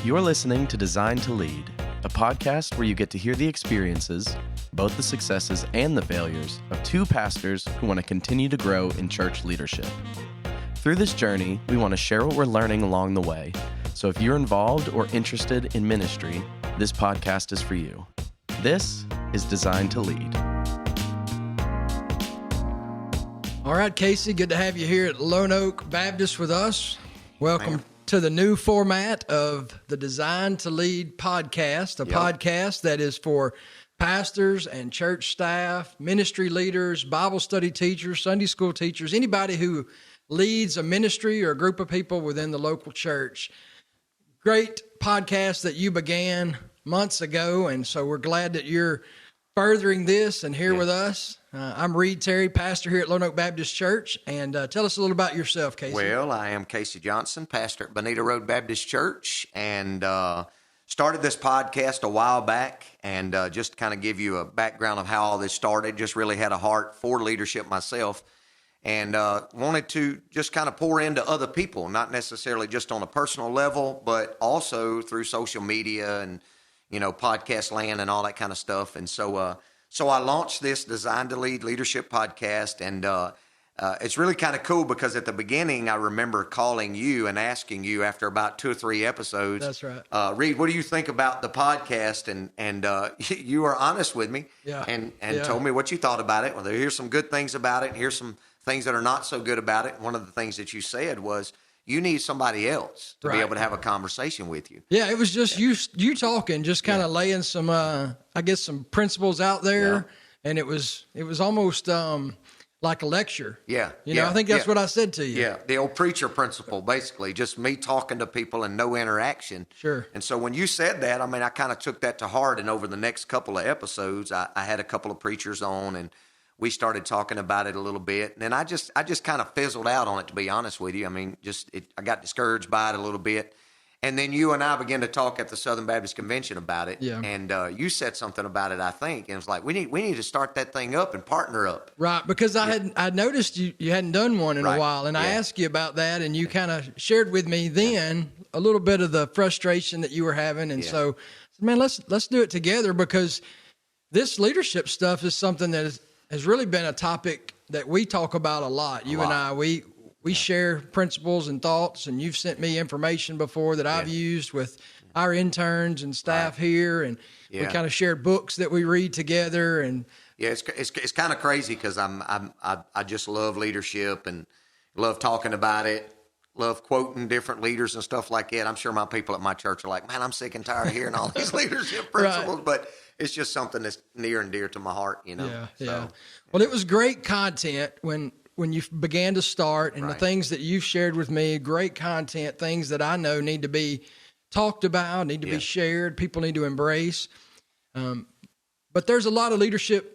You're listening to Design to Lead, a podcast where you get to hear the experiences, both the successes and the failures, of two pastors who want to continue to grow in church leadership. Through this journey, we want to share what we're learning along the way. So if you're involved or interested in ministry, this podcast is for you. This is Design to Lead. All right, Casey, good to have you here at Lone Oak Baptist with us. Welcome to the new format of the Design to Lead podcast, a podcast that is for pastors and church staff, ministry leaders, Bible study teachers, Sunday school teachers, anybody who leads a ministry or a group of people within the local church. Great podcast that you began months ago, and so we're glad that you're furthering this and here with us. I'm Reid, pastor here at Lone Oak Baptist Church, and tell us a little about yourself, Casey. Well, I am Casey Johnson, pastor at Bonita Road Baptist Church, and started this podcast a while back, and just to kind of give you a background of how all this started, just really had a heart for leadership myself, and wanted to just kind of pour into other people, not necessarily just on a personal level, but also through social media and, you know, podcast land and all that kind of stuff. And so I launched this Design to Lead leadership podcast, and it's really kind of cool because at the beginning, I remember calling you and asking you after about 2 or 3 episodes. That's right. Reid, what do you think about the podcast? And you were honest with me and told me what you thought about it. Well, here's some good things about it. And here's some things that are not so good about it. One of the things that you said was, you need somebody else to be able to have a conversation with you. Yeah, it was just you talking, just kind of laying some, I guess, some principles out there, and it was almost like a lecture. Yeah, you know, I think that's what I said to you. Yeah, the old preacher principle, basically, just me talking to people and no interaction. Sure. And so when you said that, I mean, I kind of took that to heart, and over the next couple of episodes, I had a couple of preachers on, and we started talking about it a little bit, and then I just kind of fizzled out on it, to be honest with you. I mean, I got discouraged by it a little bit, and then you and I began to talk at the Southern Baptist Convention about it. Yeah. And you said something about it, I think, and it was like we need to start that thing up and partner up. Right, because I noticed you hadn't done one in a while, and I asked you about that, and you kind of shared with me then a little bit of the frustration that you were having, and so man, let's do it together, because this leadership stuff is something that has really been a topic that we talk about a lot. You and I, we share principles and thoughts, and you've sent me information before that I've used with our interns and staff here, and we kind of shared books that we read together. And it's kind of crazy because I just love leadership and love talking about it. Love quoting different leaders and stuff like that. I'm sure my people at my church are like, man, I'm sick and tired of hearing all these leadership principles, but it's just something that's near and dear to my heart, you know. Yeah. Well, it was great content when you began to start, and the things that you've shared with me, great content, things that I know need to be talked about, need to be shared, people need to embrace. But there's a lot of leadership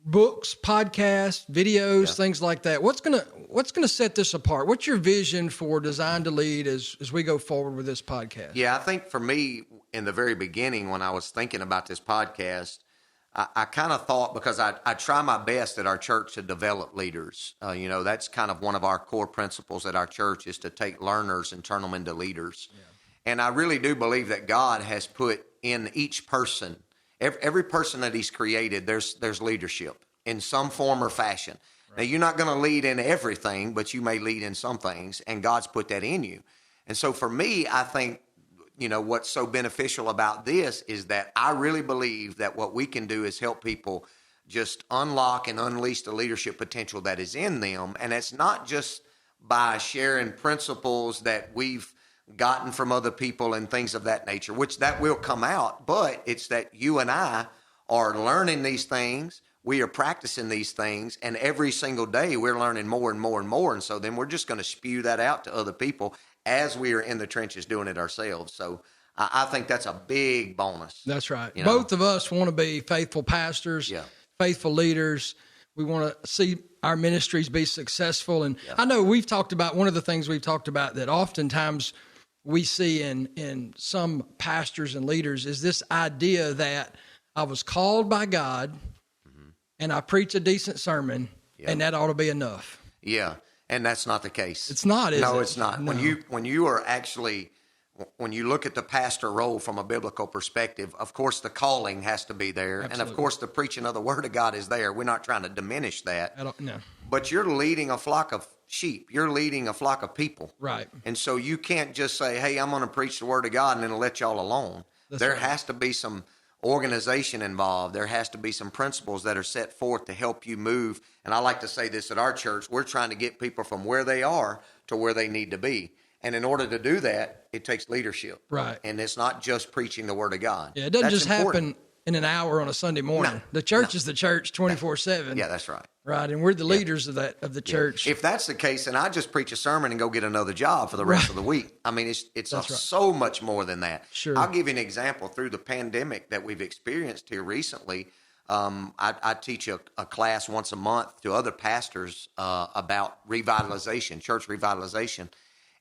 books, podcasts, videos, things like that. What's gonna set this apart? What's your vision for Design to Lead as we go forward with this podcast? Yeah, I think for me, in the very beginning, when I was thinking about this podcast, I kind of thought, because I try my best at our church to develop leaders. You know, that's kind of one of our core principles at our church, is to take learners and turn them into leaders. Yeah. And I really do believe that God has put in each person, every person that he's created, there's leadership in some form or fashion. Right. Now, you're not going to lead in everything, but you may lead in some things, and God's put that in you. And so for me, I think, you know, what's so beneficial about this is that I really believe that what we can do is help people just unlock and unleash the leadership potential that is in them. And it's not just by sharing principles that we've gotten from other people and things of that nature, which that will come out, but it's that you and I are learning these things. We are practicing these things, and every single day we're learning more and more and more. And so then we're just going to spew that out to other people as we are in the trenches doing it ourselves. So I think that's a big bonus. That's right. You know? Both of us want to be faithful pastors, faithful leaders. We want to see our ministries be successful. And I know we've talked about, one of the things we've talked about that oftentimes we see in some pastors and leaders is this idea that I was called by God and I preach a decent sermon and that ought to be enough. Yeah. And that's not the case. It's not, is it? No, it's not. No. When you are actually when you look at the pastor role from a biblical perspective, of course, the calling has to be there. Absolutely. And of course, the preaching of the word of God is there. We're not trying to diminish that. No. But you're leading a flock of sheep. You're leading a flock of people. Right. And so you can't just say, hey, I'm going to preach the word of God and then let y'all alone. There has to be some organization involved. There has to be some principles that are set forth to help you move. And I like to say this at our church, we're trying to get people from where they are to where they need to be. And in order to do that, it takes leadership. Right. And it's not just preaching the word of God. Yeah, it doesn't That's just important. happen in an hour on a Sunday morning. No, The church is the church 24/7. Yeah, that's right. Right, and we're the leaders of the church. If that's the case, then I just preach a sermon and go get another job for the rest of the week. I mean, it's so much more than that. Sure. I'll give you an example. Through the pandemic that we've experienced here recently, I teach a class once a month to other pastors about revitalization, church revitalization.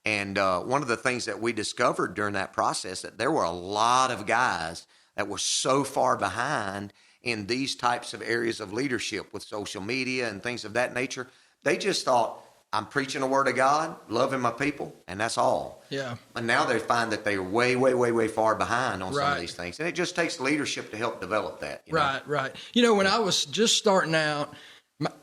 And one of the things that we discovered during that process, that there were a lot of guys that were so far behind in these types of areas of leadership with social media and things of that nature. They just thought, I'm preaching the word of God, loving my people, and that's all. Yeah. And now they find that they're way, way, way, way far behind on some Right. of these things. And it just takes leadership to help develop that. You know? Right. You know, when I was just starting out,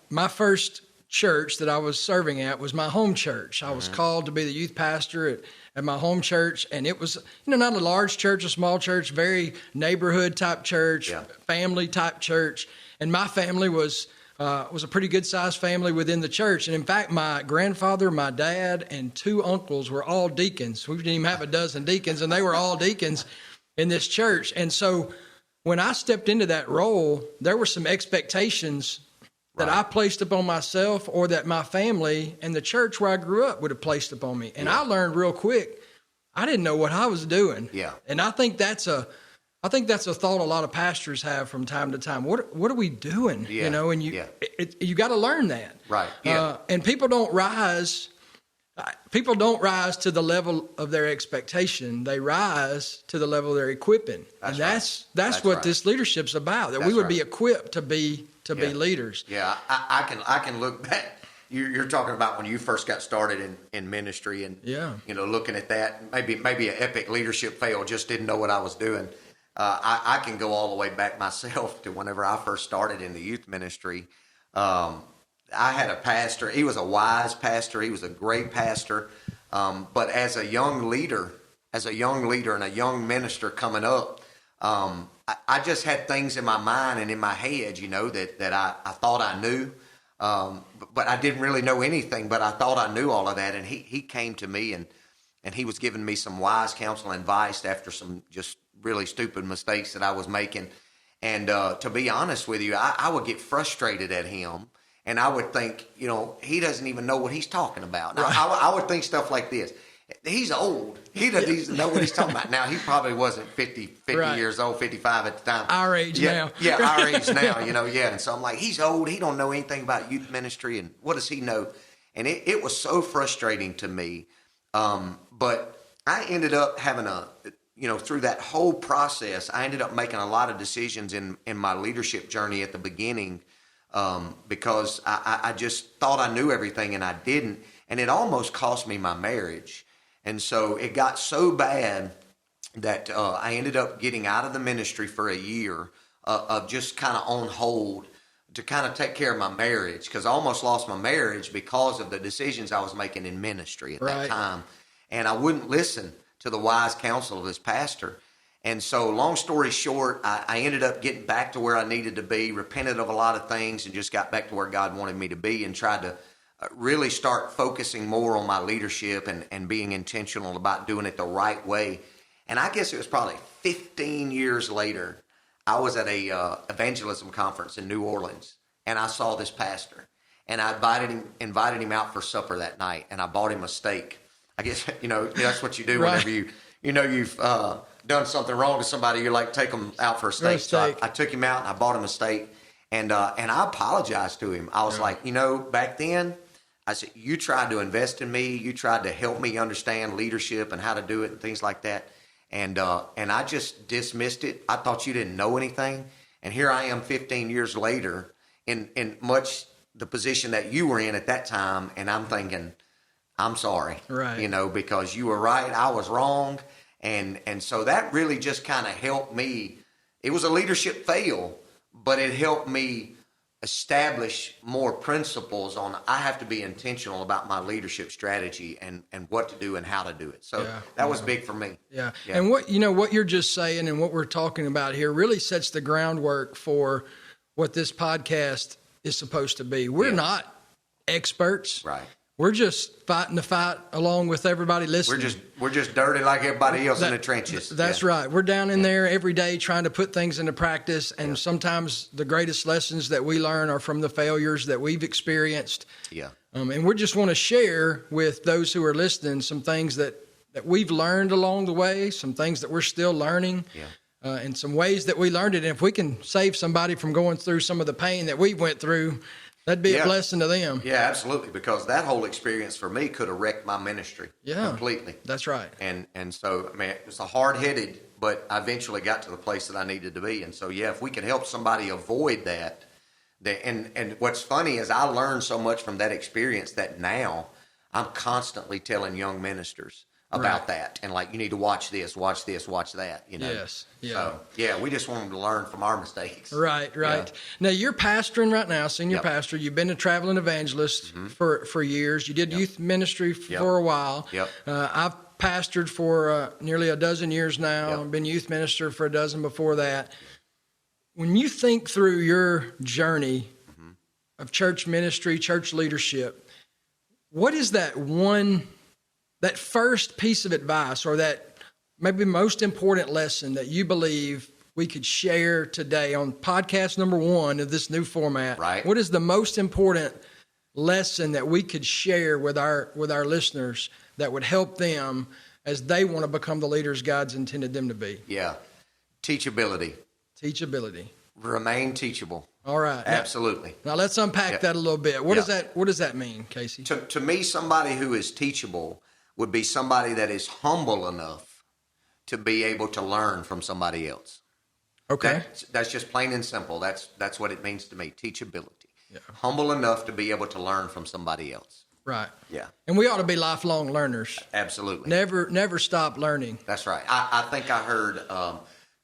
my first church that I was serving at was my home church. I was called to be the youth pastor at my home church, and it was, not a large church, a small church, very neighborhood type church, family type church. And my family was a pretty good sized family within the church. And in fact, my grandfather, my dad, and 2 uncles were all deacons. We didn't even have a dozen deacons, and they were all deacons in this church. And so when I stepped into that role, there were some expectations that I placed upon myself, or that my family and the church where I grew up would have placed upon me. And I learned real quick, I didn't know what I was doing. Yeah. And I think that's a thought a lot of pastors have from time to time. What are we doing? Yeah. And you got to learn that. Right. Yeah. And people don't rise to the level of their expectation. They rise to the level of their equipping. That's what this leadership's about, that we would be equipped to be leaders. Yeah, I can look back. You're talking about when you first got started in ministry, and looking at that, maybe an epic leadership fail, just didn't know what I was doing. I can go all the way back myself to whenever I first started in the youth ministry. I had a pastor. He was a wise pastor. He was a great pastor. But as a young leader and a young minister coming up, I just had things in my mind and in my head, that I thought I knew. But I didn't really know anything, but I thought I knew all of that. And he came to me and he was giving me some wise counsel and advice after some just really stupid mistakes that I was making. And to be honest with you, I would get frustrated at him. And I would think, he doesn't even know what he's talking about. Now, I would think stuff like this. He's old. He doesn't even know what he's talking about. Now, he probably wasn't 50 years old, 55 at the time. Our age now. Yeah, our age now, And so I'm like, he's old. He don't know anything about youth ministry. And what does he know? And it was so frustrating to me. But I ended up having through that whole process, I ended up making a lot of decisions in my leadership journey at the beginning, because I just thought I knew everything and I didn't. And it almost cost me my marriage. And so it got so bad that I ended up getting out of the ministry for a year of just kind of on hold to kind of take care of my marriage, because I almost lost my marriage because of the decisions I was making in ministry at that time. And I wouldn't listen to the wise counsel of this pastor. And so long story short, I ended up getting back to where I needed to be, repented of a lot of things, and just got back to where God wanted me to be, and tried to really start focusing more on my leadership and being intentional about doing it the right way. And I guess it was probably 15 years later, I was at a evangelism conference in New Orleans, and I saw this pastor, and I invited him out for supper that night, and I bought him a steak. I guess, that's what you do whenever you've done something wrong to somebody, you take them out for a steak. So I took him out and I bought him a steak, and I apologized to him. I was like, back then, I said, you tried to invest in me. You tried to help me understand leadership and how to do it and things like that. And I just dismissed it. I thought you didn't know anything. And here I am 15 years later in much the position that you were in at that time. And I'm thinking, I'm sorry, right. Because you were right. I was wrong. And so that really just kind of helped me. It was a leadership fail, but it helped me establish more principles on I have to be intentional about my leadership strategy and what to do and how to do it. So that was big for me. Yeah. And what you're just saying and what we're talking about here really sets the groundwork for what this podcast is supposed to be. We're not experts. Right. We're just fighting the fight along with everybody listening. We're just dirty like everybody else in the trenches. That's right. We're down in there every day trying to put things into practice, and sometimes the greatest lessons that we learn are from the failures that we've experienced. Yeah. And we just want to share with those who are listening some things that we've learned along the way, some things that we're still learning, and some ways that we learned it. And if we can save somebody from going through some of the pain that we went through, that'd be a blessing to them. Yeah, absolutely. Because that whole experience for me could have wrecked my ministry completely. That's right. And so, I mean, it was a hard-headed, but I eventually got to the place that I needed to be. And so, if we could help somebody avoid that, and what's funny is I learned so much from that experience that now I'm constantly telling young ministers about that. And like, you need to watch this, watch that, you know? Yes. Yeah. So, we just want them to learn from our mistakes. Right. Yeah. Now, you're pastoring right now, senior pastor. You've been a traveling evangelist for years. You did youth ministry for a while. Yep. I've pastored for nearly a dozen years now. Yep. I've been youth minister for a dozen before that. When you think through your journey of church ministry, church leadership, what is that first piece of advice or that maybe most important lesson that you believe we could share today on podcast number 1 of this new format? Right. What is the most important lesson that we could share with our listeners that would help them as they want to become the leaders God's intended them to be? Yeah. Teachability. Teachability. Remain teachable. All right. Absolutely. Now let's unpack that a little bit. What does that mean, Casey? To me, somebody who is teachable would be somebody that is humble enough to be able to learn from somebody else. Okay. That's just plain and simple. That's what it means to me, teachability. Yeah. Humble enough to be able to learn from somebody else. Right. Yeah. And we ought to be lifelong learners. Absolutely. Never stop learning. That's right. I think I heard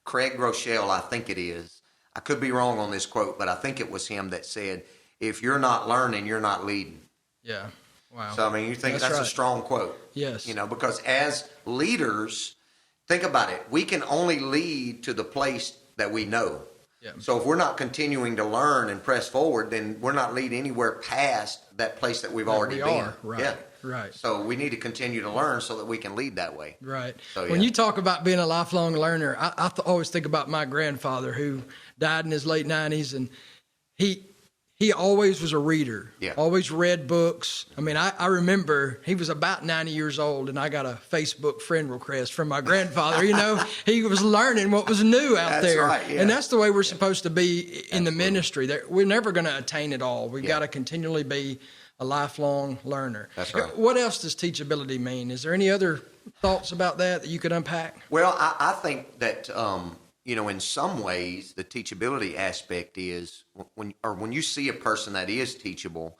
Craig Rochelle, I think it is. I could be wrong on this quote, but I think it was him that said, if you're not learning, you're not leading. Yeah. Wow. So, I mean, you think that's right. a strong quote. Yes. You know, because as leaders, think about it. We can only lead to the place that we know. Yeah. So if we're not continuing to learn and press forward, then we're not leading anywhere past that place that we've already been. Right. Yeah. Right. So we need to continue to learn so that we can lead that way. Right. So, When you talk about being a lifelong learner, I always think about my grandfather who died in his late 90s, and he always was a reader. Yeah. Always read books. I mean, I remember he was about 90 years old, and I got a Facebook friend request from my grandfather. You know, he was learning what was new out there. Right, yeah. And that's the way we're supposed to be in the ministry. We're never going to attain it all. We've got to continually be a lifelong learner. That's right. What else does teachability mean? Is there any other thoughts about that you could unpack? Well, I think that, in some ways, the teachability aspect is when you see a person that is teachable,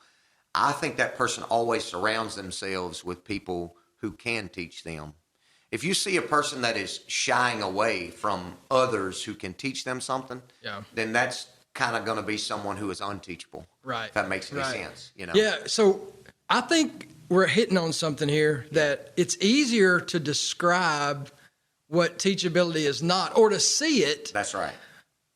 I think that person always surrounds themselves with people who can teach them. If you see a person that is shying away from others who can teach them something, then that's kind of going to be someone who is unteachable. Right. If that makes any sense, you know? Yeah. So I think we're hitting on something here that it's easier to describe what teachability is not, or to see it. That's right.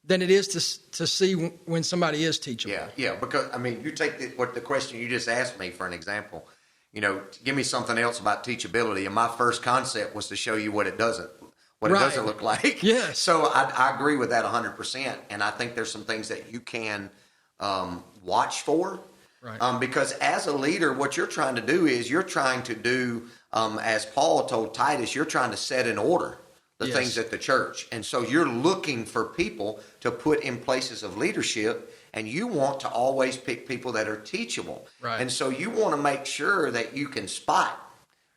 Than it is to see when somebody is teachable. Yeah. Because I mean, you take the question you just asked me for an example. You know, give me something else about teachability, and my first concept was to show you what it doesn't look like. Yes. So I agree with that 100%, and I think there's some things that you can watch for. Right. Because as a leader, what you're trying to do is you're trying to do, as Paul told Titus, you're trying to set in order the things at the church. And so you're looking for people to put in places of leadership, and you want to always pick people that are teachable. Right. And so you want to make sure that you can spot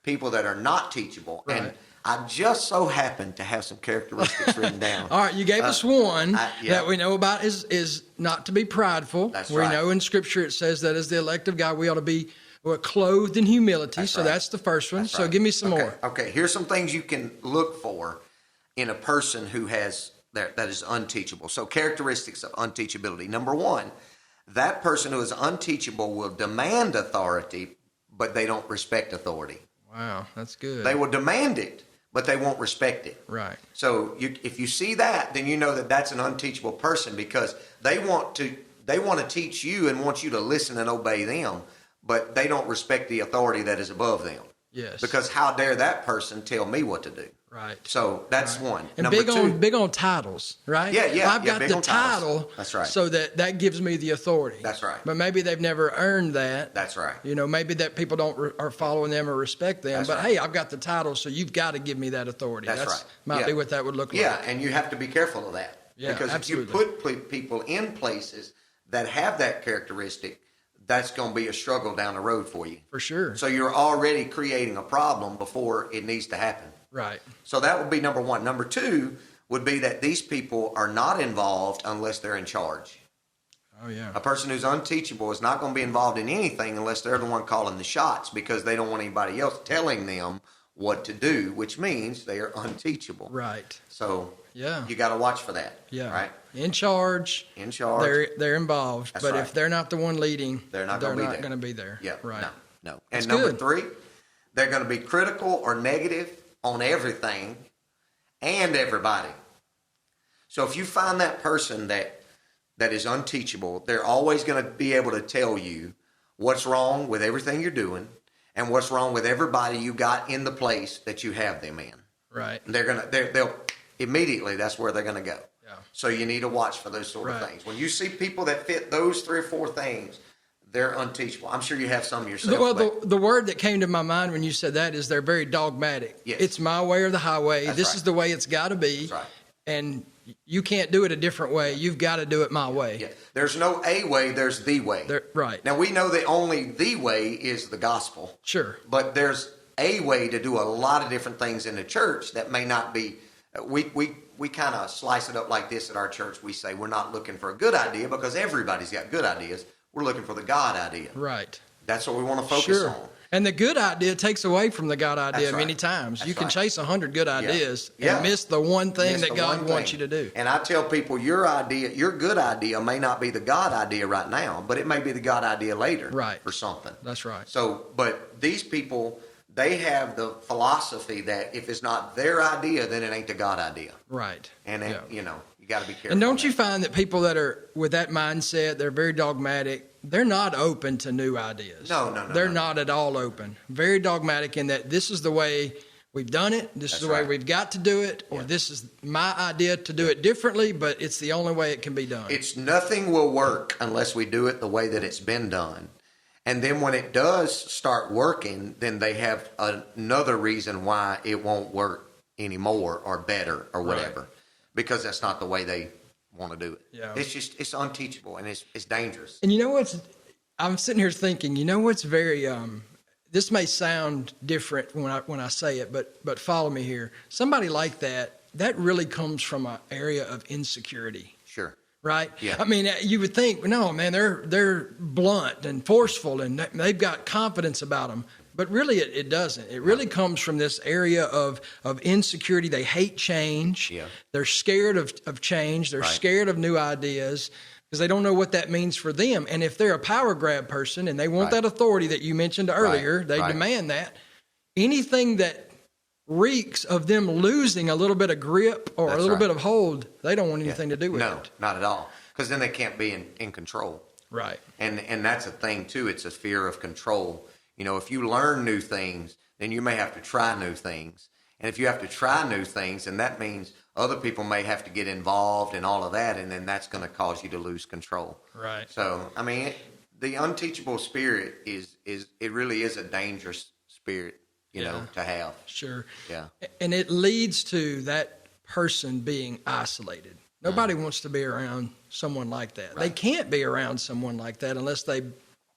people that are not teachable. Right. And I just so happen to have some characteristics written down. All right, you gave us one that we know about is not to be prideful. That's we know in Scripture it says that as the elect of God, we ought to be Well, clothed in humility. That's so right. that's the first one. That's So right. give me some Okay. more. Okay, here's some things you can look for in a person who has that is unteachable. So characteristics of unteachability. Number one, that person who is unteachable will demand authority, but they don't respect authority. Wow, that's good. They will demand it, but they won't respect it. Right. So if you see that, then you know that that's an unteachable person, because they want to teach you and want you to listen and obey them, but they don't respect the authority that is above them. Yes. Because how dare that person tell me what to do? Right. So that's one. And Number two, big on titles, right? Yeah. I've got big the on titles. title. That's right. So that gives me the authority. That's right. But maybe they've never earned that. That's right. Maybe that people are following them or respect them. That's but right. hey, I've got the title, so you've got to give me that authority. That's right. Might Yeah. be what that would look like. Yeah, and you have to be careful of that. Yeah, because absolutely. if you put people in places that have that characteristic, that's going to be a struggle down the road for you. For sure. So you're already creating a problem before it needs to happen. Right. So that would be number one. Number two would be that these people are not involved unless they're in charge. Oh, yeah. A person who's unteachable is not going to be involved in anything unless they're the one calling the shots, because they don't want anybody else telling them what to do, which means they are unteachable. Right. So Yeah. you got to watch for that. Yeah. Right? In charge. In charge. They're involved. That's but right. if they're not the one leading, They're not going to be there. Yeah. Right. No. And That's number good. three, they're going to be critical or negative on everything and everybody. So if you find that person that is unteachable, they're always going to be able to tell you what's wrong with everything you're doing and what's wrong with everybody you got in the place that you have them in. Right. They'll immediately, that's where they're going to go. Yeah. So you need to watch for those sort of Right. things. When you see people that fit those 3 or 4 things, they're unteachable. I'm sure you have some yourself. Well, but the word that came to my mind when you said that is they're very dogmatic. Yes. It's my way or the highway. That's This right. is the way it's got to be. That's right. And you can't do it a different way. You've got to do it my way. Yeah. There's no a way, there's the way. Right. Now, we know that only the way is the gospel. Sure. But there's a way to do a lot of different things in the church that may not be. We kind of slice it up like this at our church. We say we're not looking for a good idea because everybody's got good ideas. We're looking for the God idea. Right. That's what we want to focus on. And the good idea takes away from the God idea That's right. many times. That's you can right. chase 100 good ideas Yeah. and miss the one thing Miss that the God one wants thing. you to do. And I tell people, your good idea may not be the God idea right now, but it may be the God idea later. Right. For something. That's right. So, but these people, they have the philosophy that if it's not their idea, then it ain't the God idea. Right. And then, you got to be careful. And don't on you that. find that people that are with that mindset, they're very dogmatic, they're not open to new ideas. No. They're not at all open. Very dogmatic in that this is the way we've done it, this is the way right. we've got to do it, or this is my idea to do it differently, but it's the only way it can be done. It's nothing will work unless we do it the way that it's been done. And then when it does start working, then they have another reason why it won't work anymore or better or whatever. Right. Because that's not the way they want to do it. Yeah. It's unteachable and it's dangerous. And I'm sitting here thinking, what's very, this may sound different when I say it, but follow me here. Somebody like that really comes from an area of insecurity. Sure. Right? Yeah. I mean, you would think, no, man, they're blunt and forceful and they've got confidence about them. But really, it doesn't. It really comes from this area of insecurity. They hate change. Yeah. They're scared of change. They're Right. scared of new ideas because they don't know what that means for them. And if they're a power grab person and they want Right. that authority that you mentioned earlier, Right. they Right. demand that. Anything that reeks of them losing a little bit of grip or a That's little right. bit of hold, they don't want anything to do with No, it. not at all. Because then they can't be in control. Right. And that's a thing too. It's a fear of control. If you learn new things, then you may have to try new things. And if you have to try new things, then that means other people may have to get involved and all of that. And then that's going to cause you to lose control. Right. So, I mean, the unteachable spirit it really is a dangerous spirit, to have. Sure. Yeah. And it leads to that person being isolated. Nobody wants to be around someone like that. They Right. can't be around someone like that unless they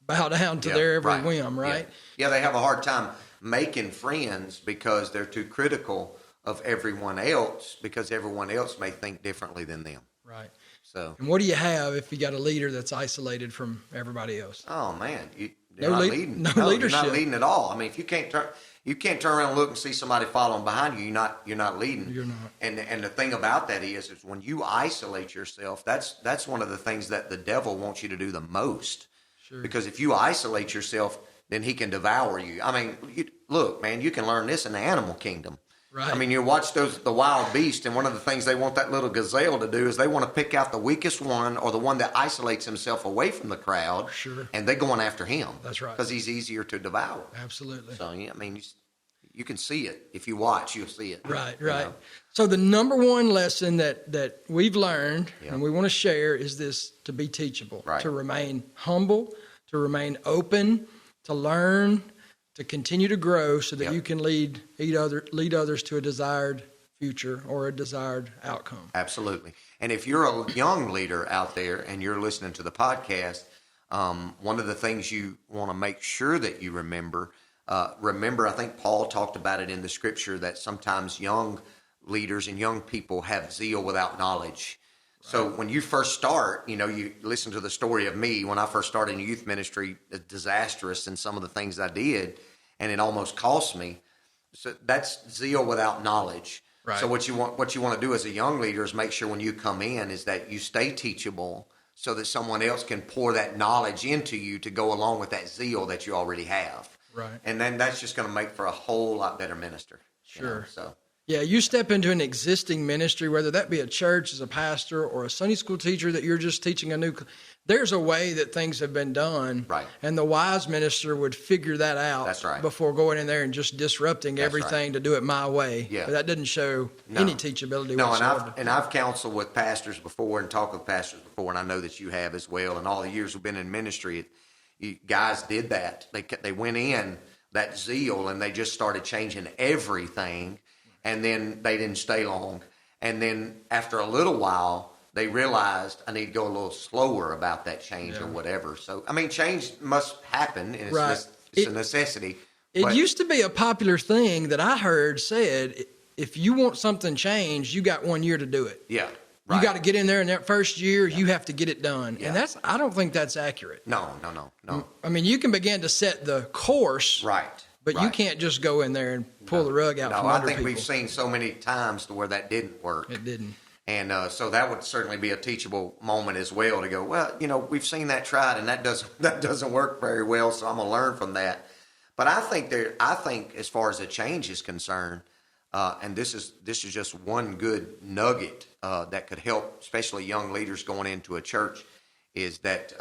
bow down to Yeah, their every right. whim, right? Yeah, they have a hard time making friends because they're too critical of everyone else because everyone else may think differently than them. Right. So, And what do you have if you got a leader that's isolated from everybody else? oh man, you're not leading. No You're leadership. not leading at all. I mean, if you can't turn around and look and see somebody following behind you, you're not leading. You're not. And the thing about that is when you isolate yourself, that's one of the things that the devil wants you to do the most. Sure. Because if you isolate yourself, then he can devour you. I mean, look, man, you can learn this in the animal kingdom. Right. I mean, you watch the wild beast, and one of the things they want that little gazelle to do is they want to pick out the weakest one or the one that isolates himself away from the crowd. Sure. And they're going after him. That's right. Because he's easier to devour. Absolutely. So, yeah, I mean, you can see it. If you watch, you'll see it. Right. You know? So the number one lesson that we've learned Yeah. and we want to share is this: to be teachable, Right. to remain humble, to remain open, to learn, to continue to grow so that Yep. you can lead others to a desired future or a desired outcome. Absolutely. And if you're a young leader out there and you're listening to the podcast, one of the things you want to make sure that you remember, I think Paul talked about it in the scripture, that sometimes young leaders and young people have zeal without knowledge. So when you first start, you listen to the story of me when I first started in youth ministry, disastrous in some of the things I did, and it almost cost me. So that's zeal without knowledge. Right. So what you want to do as a young leader is make sure when you come in is that you stay teachable so that someone else can pour that knowledge into you to go along with that zeal that you already have. Right. And then that's just going to make for a whole lot better minister. Sure. So. Yeah, you step into an existing ministry, whether that be a church as a pastor or a Sunday school teacher that you're just teaching there's a way that things have been done. Right. And the wise minister would figure that out. That's right. Before going in there and just disrupting everything to do it my way. Yeah. But that doesn't show any teachability No, whatsoever. and I've counseled with pastors before and talked with pastors before, and I know that you have as well. And all the years we've been in ministry, guys did that. They went in that zeal and they just started changing everything. And then they didn't stay long. And then after a little while, they realized I need to go a little slower about that change or whatever. So, I mean, change must happen, and it's a necessity. It used to be a popular thing that I heard said, if you want something changed, you got 1 year to do it. Yeah. Right. You got to get in there in that first year. You have to get it done. Yeah. And I don't think that's accurate. No. I mean, you can begin to set the course. Right. But you can't just go in there and pull the rug out from under people. I think we've seen so many times to where that didn't work. It didn't. And so that would certainly be a teachable moment as well to go, well, we've seen that tried and that doesn't work very well, so I'm going to learn from that. But I think as far as the change is concerned, and this is just one good nugget that could help, especially young leaders going into a church, is that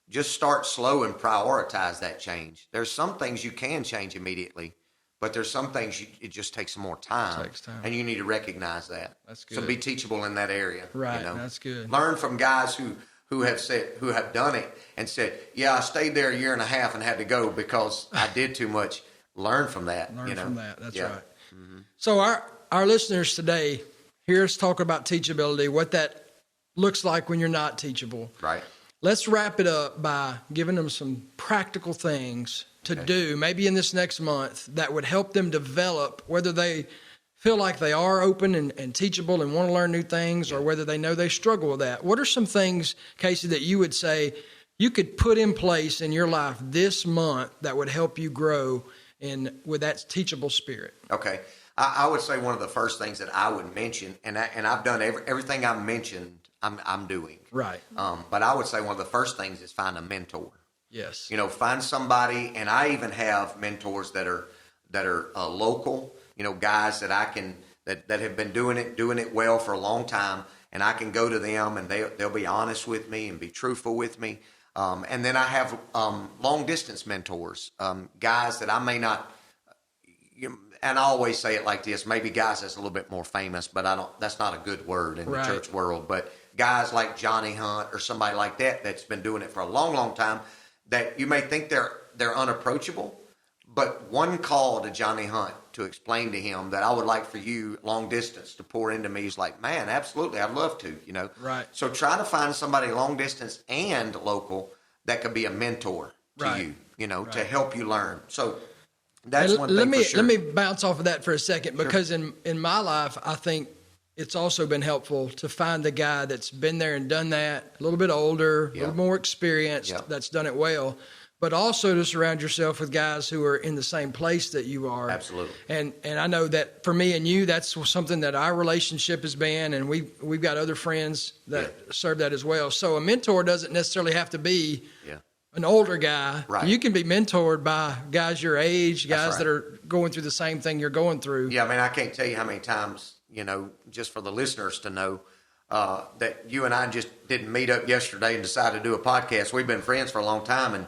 just start slow and prioritize that change. There's some things you can change immediately, but there's some things it just takes some more time. It takes time. And you need to recognize that. That's good. So be teachable in that area. Right, that's good. Learn from guys who have done it and said, yeah, I stayed there a year and a half and had to go because I did too much. Learn from that. Learn from that. That's right. Mm-hmm. So our listeners today, hear us talk about teachability, what that looks like when you're not teachable. Right. Let's wrap it up by giving them some practical things to do, maybe in this next month, that would help them develop, whether they feel like they are open and teachable and want to learn new things, or whether they know they struggle with that. What are some things, Casey, that you would say you could put in place in your life this month that would help you grow with that teachable spirit? Okay. I would say one of the first things that I would mention, and I've done everything I mentioned, I'm doing. Right. But I would say one of the first things is find a mentor. Yes. Find somebody, and I even have mentors that are local. Guys that I can that have been doing it well for a long time, and I can go to them and they'll be honest with me and be truthful with me. And then I have long distance mentors, guys that I may not. And I always say it like this: maybe guys that's a little bit more famous, but that's not a good word in the church world. But guys like Johnny Hunt or somebody like that's been doing it for a long, long time, that you may think they're unapproachable, but one call to Johnny Hunt to explain to him that I would like for you long distance to pour into me, is like, man, absolutely, I'd love to. Right. So try to find somebody long distance and local that could be a mentor to you, to help you learn. So. That's one thing for sure. Let me bounce off of that for a second, because in my life, I think it's also been helpful to find the guy that's been there and done that, a little bit older, a little more experienced, that's done it well. but also to surround yourself with guys who are in the same place that you are. Absolutely. And I know that for me and you, that's something that our relationship has been, and we've got other friends that serve that as well. So a mentor doesn't necessarily have to be an older guy. Right. You can be mentored by guys your age, guys right. that are going through the same thing you're going through. Yeah, I mean, I can't tell you how many times, just for the listeners to know, that you and I just didn't meet up yesterday and decide to do a podcast. We've been friends for a long time, and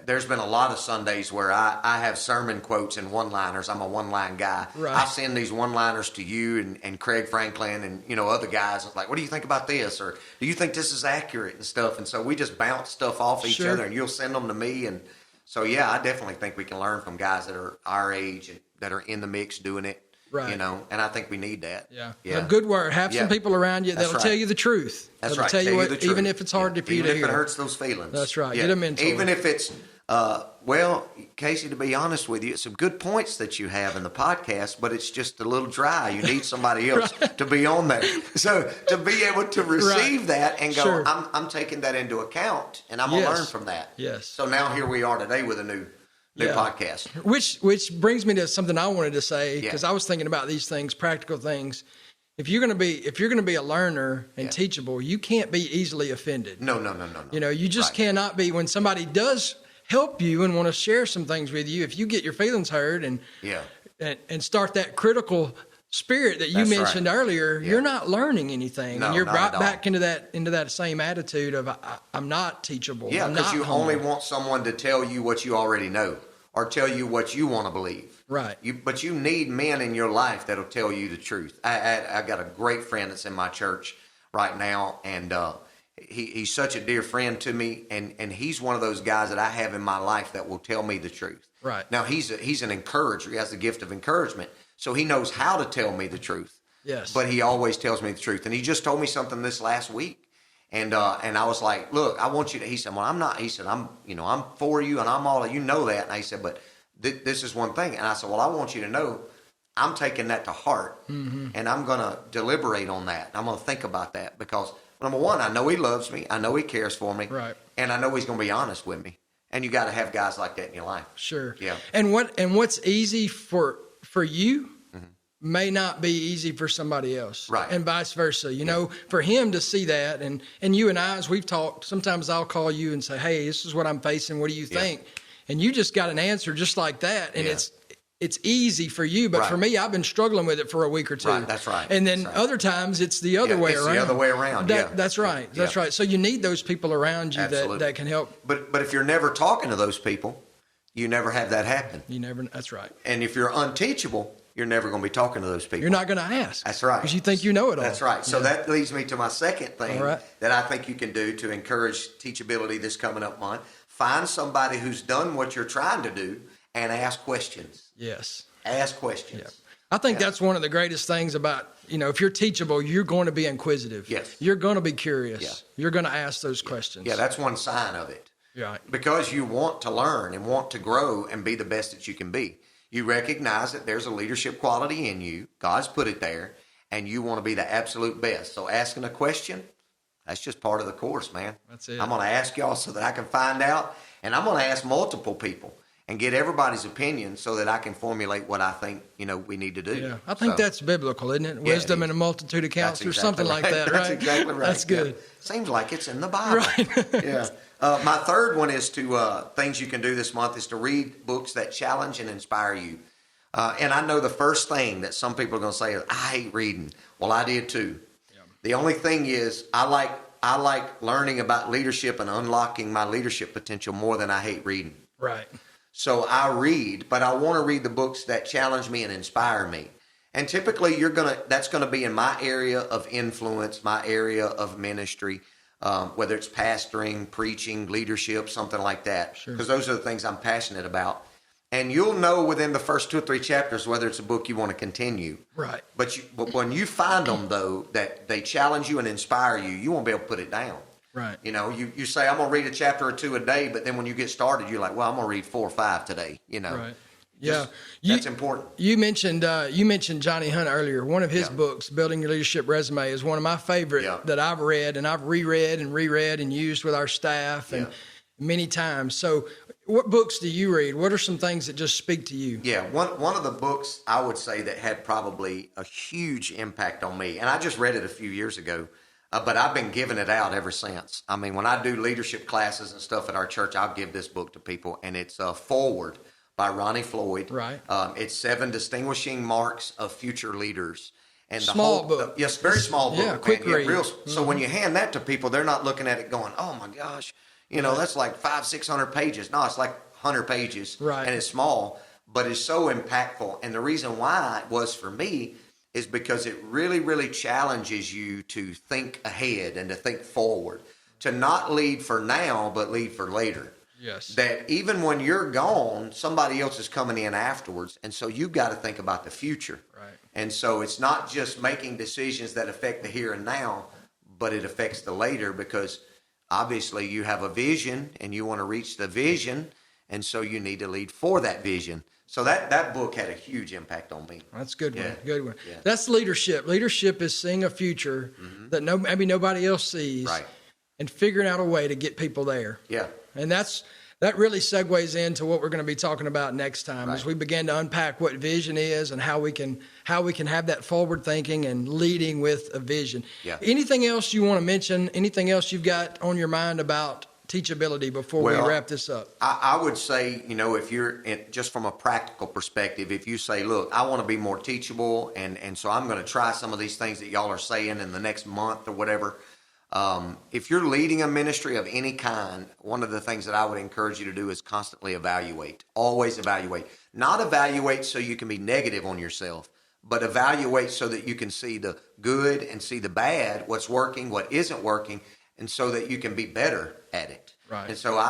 there's been a lot of Sundays where I have sermon quotes and one-liners. I'm a one-line guy. Right. I send these one-liners to you and Craig Franklin and, other guys. It's like, what do you think about this? Or do you think this is accurate and stuff? And so we just bounce stuff off each other, and you'll send them to me. And so, yeah, I definitely think we can learn from guys that are our age and that are in the mix doing it. Right. And I think we need that. Yeah. Yeah. A good word. Have some people around you that'll tell you the truth. That's that'll right. tell you what, the truth. even if it's hard for you to hear. Even if it hurts those feelings. That's right. Get a mentor. Even if it's, Casey, to be honest with you, it's some good points that you have in the podcast, but it's just a little dry. You need somebody else to be on there. So to be able to receive that and go, I'm taking that into account, and I'm going to learn from that. Yes. So now here we are today with a new podcast. Which brings me to something I wanted to say, because I was thinking about these things, practical things. If you're going to be a learner and teachable, you can't be easily offended. No. You just cannot be. When somebody does help you and want to share some things with you, if you get your feelings hurt and start that critical spirit that you mentioned earlier, you're not learning anything, and you're right back into that same attitude of I'm not teachable. Yeah, because you only want someone to tell you what you already know or tell you what you want to believe. Right. But you need men in your life that'll tell you the truth. I got a great friend that's in my church right now, and he's such a dear friend to me, and he's one of those guys that I have in my life that will tell me the truth. Right. Now, he's an encourager. He has the gift of encouragement, so he knows how to tell me the truth. Yes. But he always tells me the truth. And he just told me something this last week. And I was like, look, I want you to, he said, well, I'm not, he said, I'm for you and I'm all, you know that. And he said, but this is one thing. And I said, well, I want you to know I'm taking that to heart, and I'm going to deliberate on that. I'm going to think about that because, number one, I know he loves me. I know he cares for me. Right. And I know he's going to be honest with me. And you got to have guys like that in your life. Sure. Yeah. And what's easy for you may not be easy for somebody else. Right. And vice versa. You know, for him to see that, and you and I, as we've talked, sometimes I'll call you and say, hey, this is what I'm facing. What do you think? And you just got an answer just like that. And it's easy for you, but for me, I've been struggling with it for a week or two. Right, that's right. And then other times it's the other way around. It's the other way around, That's right. That's right. So you need those people around you that can help. But if you're never talking to those people, you never have that happen. That's right. And if you're unteachable, you're never going to be talking to those people. You're not going to ask. That's right. Because you think you know it all. That's right. So that leads me to my second thing that I think you can do to encourage teachability this coming up month. Find somebody who's done what you're trying to do and ask questions. Yes. Ask questions. Yeah. I think that's one of the greatest things about, if you're teachable, you're going to be inquisitive. Yes. You're You're going to be curious. Yeah. You're going to ask those questions. Yeah, that's one sign of it. Right. Because you want to learn and want to grow and be the best that you can be. You recognize that there's a leadership quality in you. God's put it there, and you want to be the absolute best. So asking a question, that's just part of the course, man. That's it. I'm going to ask y'all so that I can find out, and I'm going to ask multiple people and get everybody's opinion so that I can formulate what I think, we need to do. Yeah, I think that's biblical, isn't it? Wisdom in a multitude of counselors, something like that, right? That's exactly right. That's good. Yeah. Seems like it's in the Bible. Right. Yeah. My third one is things you can do this month is to read books that challenge and inspire you. And I know the first thing that some people are going to say is, I hate reading. Well, I did too. Yeah. The only thing is I like learning about leadership and unlocking my leadership potential more than I hate reading. Right. So I read, but I want to read the books that challenge me and inspire me. And typically that's going to be in my area of influence, my area of ministry, whether it's pastoring, preaching, leadership, something like that. Sure. Because those are the things I'm passionate about. And you'll know within the first 2 or 3 chapters whether it's a book you want to continue. Right. But when you find them, though, that they challenge you and inspire you, you won't be able to put it down. Right. You say, I'm going to read a chapter or 2 a day, but then when you get started, you're like, well, I'm going to read 4 or 5 today, Right. Yeah. That's important. You mentioned Johnny Hunt earlier. One of his books, Building Your Leadership Resume, is one of my favorite that I've read, and I've reread and used with our staff and many times. So what books do you read? What are some things that just speak to you? Yeah, one of the books I would say that had probably a huge impact on me, and I just read it a few years ago, but I've been giving it out ever since. I mean, when I do leadership classes and stuff at our church, I'll give this book to people, and it's Forward by Ronnie Floyd. Right. It's 7 Distinguishing Marks of Future Leaders. And the Small whole book. Yes, very small book. Yeah, quick read. So when you hand that to people, they're not looking at it going, "Oh my gosh, that's like 500-600 pages." No, it's like 100 pages, right? And it's small, but it's so impactful. And the reason why it was for me is because it really, really challenges you to think ahead and to think forward, to not lead for now, but lead for later. Yes. That even when you're gone, somebody else is coming in afterwards. And so you've got to think about the future. Right. And so it's not just making decisions that affect the here and now, but it affects the later, because obviously you have a vision and you want to reach the vision. And so you need to lead for that vision. So that book had a huge impact on me. That's a good one. Yeah. Good one. Yeah. That's leadership. Leadership is seeing a future that maybe nobody else sees, Right. and figuring out a way to get people there. Yeah. And that really segues into what we're going to be talking about next time, as we begin to unpack what vision is and how we can have that forward thinking and leading with a vision. Yeah. Anything else you want to mention? Anything else you've got on your mind about teachability before we wrap this up? I would say, if you're just from a practical perspective, if you say, look, I want to be more teachable, and so I'm going to try some of these things that y'all are saying in the next month or whatever. If you're leading a ministry of any kind, one of the things that I would encourage you to do is constantly evaluate. Always evaluate. Not evaluate so you can be negative on yourself, but evaluate so that you can see the good and see the bad, what's working, what isn't working, and so that you can be better at it. Right. And so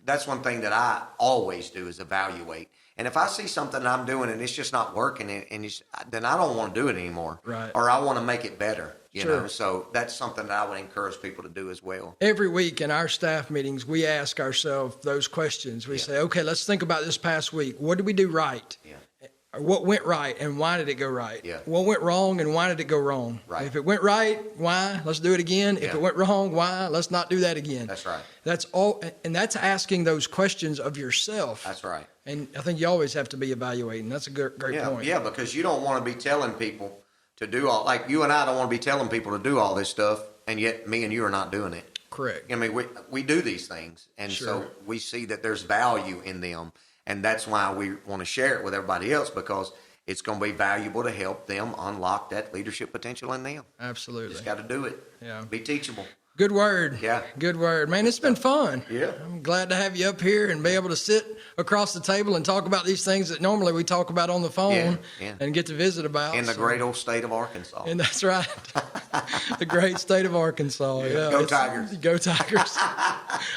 that's one thing that I always do is evaluate. And if I see something that I'm doing and it's just not working, then I don't want to do it anymore. Right. Or I want to make it better. Sure. So that's something that I would encourage people to do as well. Every week in our staff meetings, we ask ourselves those questions. We say, okay, let's think about this past week. What did we do right? Yeah. What went right and why did it go right? Yeah. What went wrong and why did it go wrong? Right. If it went right, why? Let's do it again. If Yeah. it went wrong, why? Let's not do that again. That's right. That's all, and that's asking those questions of yourself. That's right. And I think you always have to be evaluating. That's a great point. Yeah, because you don't want to be telling people to do like you and I don't want to be telling people to do all this stuff, and yet me and you are not doing it. Correct. I mean, we do these things, and so we see that there's value in them, and that's why we want to share it with everybody else, because it's going to be valuable to help them unlock that leadership potential in them. Absolutely. Just got to do it. Yeah. Be teachable. Good word. Yeah. Good word. Man, it's been fun. Yeah. I'm glad to have you up here and be able to sit across the table and talk about these things that normally we talk about on the phone and get to visit about. In the great old state of Arkansas. And that's right. The great state of Arkansas. Yeah. Go Tigers. Go Tigers.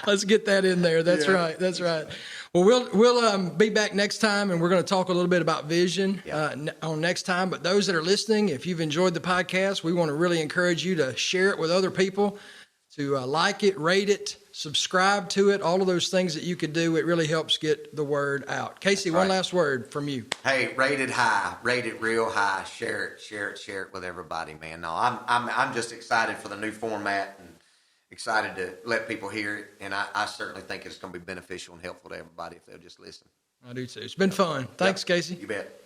Let's get that in there. That's right. That's right. Well, we'll be back next time, and we're going to talk a little bit about vision on next time. But those that are listening, if you've enjoyed the podcast, we want to really encourage you to share it with other people, to like it, rate it, subscribe to it, all of those things that you could do. It really helps get the word out. Casey, one last word from you. Hey, rate it high, rate it real high, share it with everybody, man. No, I'm just excited for the new format and excited to let people hear it, and I certainly think it's going to be beneficial and helpful to everybody if they'll just listen. I do too. It's been fun. Thanks, Casey. You bet.